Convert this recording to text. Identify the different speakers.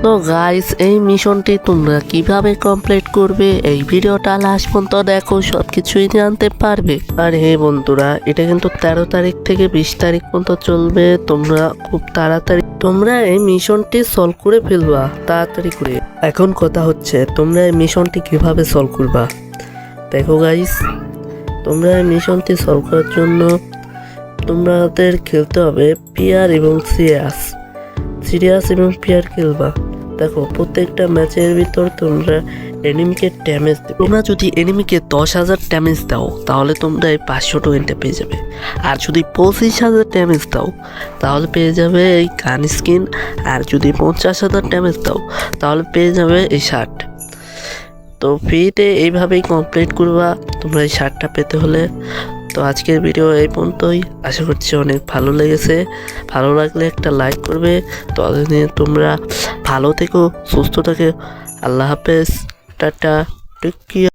Speaker 1: তো গাইস, এই মিশনটি তোমরা কিভাবে কমপ্লিট করবে এই ভিডিওটা লাস্ট পর্যন্ত দেখো, সবকিছুই জানতে পারবে। আর হে বন্ধুরা, এটা কিন্তু 13 তারিখ থেকে 20 তারিখ পর্যন্ত চলবে। তোমরা খুব তাড়াতাড়ি তোমরা এই মিশনটি সলভ করে ফেলবা তাড়াতাড়ি করে। এখন কথা হচ্ছে তোমরা এই মিশনটি কিভাবে সলভ করবা। দেখো গাইস, তোমরা এই মিশনটি সলভ করার জন্য তোমাদের খেলতে হবে পিয়ার এবং সিরিয়াস এবং পিয়ার খেলবা। দেখো, প্রত্যেকটা ম্যাচের ভিতর তোমরা এনিমিকে ড্যামেজ দেবে। তোমরা যদি এনিমিকে 10,000 ড্যামেজ দাও তাহলে তোমরা এই 500 টোকেনটা পেয়ে যাবে। আর যদি 25,000 ড্যামেজ দাও তাহলে পেয়ে যাবে এই গান স্কিন। আর যদি 50,000 ড্যামেজ দাও তাহলে পেয়ে যাবে এই শার্ট। তো ফ্রিতে এইভাবেই কমপ্লিট করবা তোমরা এই শার্টটা পেতে হলে। তো আজকের ভিডিও এই পর্যন্তই, আশা করছি অনেক ভালো লেগেছে। ভালো লাগলে একটা লাইক করবে। তো তোমরা ভালো থেকো, সুস্থ থেকে। আল্লাহ হাফেজ, টাটা, টেক কেয়ার।